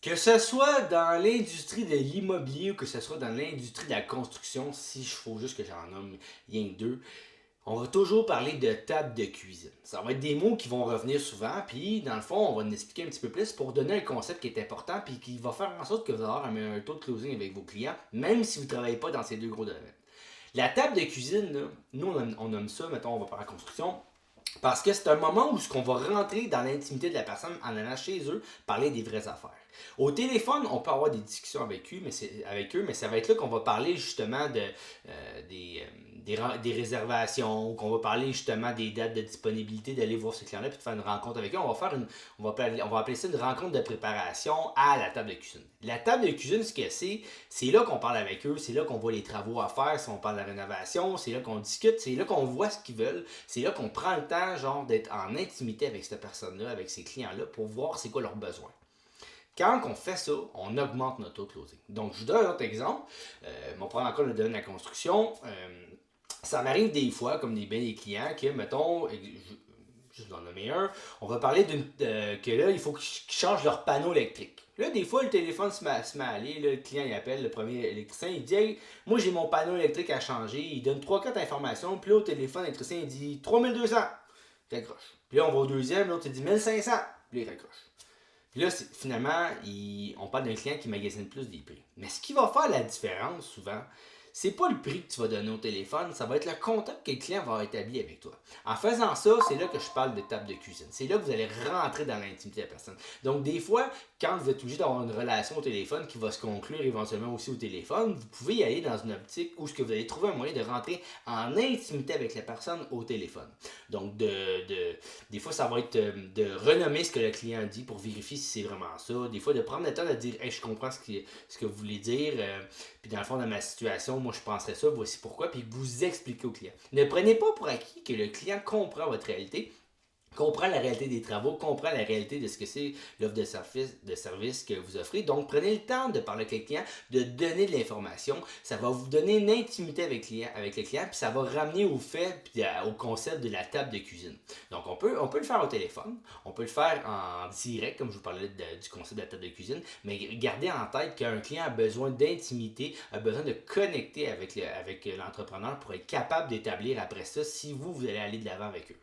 Que ce soit dans l'industrie de l'immobilier ou que ce soit dans l'industrie de la construction, si je faut juste que j'en nomme rien que deux, on va toujours parler de table de cuisine. Ça va être des mots qui vont revenir souvent, puis dans le fond, on va en expliquer un petit peu plus pour donner un concept qui est important, puis qui va faire en sorte que vous allez avoir un taux de closing avec vos clients, même si vous ne travaillez pas dans ces deux gros domaines. La table de cuisine, là, nous on nomme ça, mettons, on va parler de construction, parce que c'est un moment où on va rentrer dans l'intimité de la personne en allant chez eux parler des vraies affaires. Au téléphone, on peut avoir des discussions avec eux, mais ça va être là qu'on va parler justement des réservations, qu'on va parler justement des dates de disponibilité, d'aller voir ce client-là puis de faire une rencontre avec eux. On va appeler ça une rencontre de préparation à la table de cuisine. La table de cuisine, ce que c'est là qu'on parle avec eux, c'est là qu'on voit les travaux à faire, si on parle de la rénovation, c'est là qu'on discute, c'est là qu'on voit ce qu'ils veulent, c'est là qu'on prend le temps genre d'être en intimité avec cette personne-là, avec ces clients-là, pour voir c'est quoi leurs besoins. Quand on fait ça, on augmente notre taux de closing. Donc, je vous donne un autre exemple. On prend encore le domaine de la construction. Ça m'arrive des fois, comme des clients, que, mettons, juste dans le meilleur, on va parler que là, il faut qu'ils changent leur panneau électrique. Là, des fois, le téléphone se met à aller, là, le client il appelle le premier électricien, il dit hey, moi j'ai mon panneau électrique à changer, il donne 3-4 informations, puis là, au téléphone, l'électricien il dit 3200, il raccroche. Puis là, on va au deuxième, l'autre il dit 1500, puis là, il raccroche. Puis là, finalement, on parle d'un client qui magasine plus des prix. Mais ce qui va faire la différence souvent, c'est pas le prix que tu vas donner au téléphone, ça va être le contact que le client va établir avec toi. En faisant ça, c'est là que je parle de table de cuisine. C'est là que vous allez rentrer dans l'intimité de la personne. Donc, des fois, quand vous êtes obligé d'avoir une relation au téléphone qui va se conclure éventuellement aussi au téléphone, vous pouvez y aller dans une optique où vous allez trouver un moyen de rentrer en intimité avec la personne au téléphone. Donc, des fois, ça va être de renommer ce que le client dit pour vérifier si c'est vraiment ça. Des fois, de prendre le temps de dire hey, je comprends ce que vous voulez dire. Puis dans le fond, dans ma situation, moi je penserais ça, voici pourquoi, puis vous expliquez au client. Ne prenez pas pour acquis que le client comprend votre réalité, comprend la réalité des travaux, comprend la réalité de ce que c'est l'offre de service que vous offrez. Donc, prenez le temps de parler avec le client, de donner de l'information. Ça va vous donner une intimité avec le client, puis ça va ramener au fait, puis au concept de la table de cuisine. Donc, on peut le faire au téléphone, on peut le faire en direct, comme je vous parlais du concept de la table de cuisine, mais gardez en tête qu'un client a besoin d'intimité, a besoin de connecter avec l'entrepreneur pour être capable d'établir après ça si vous allez aller de l'avant avec eux.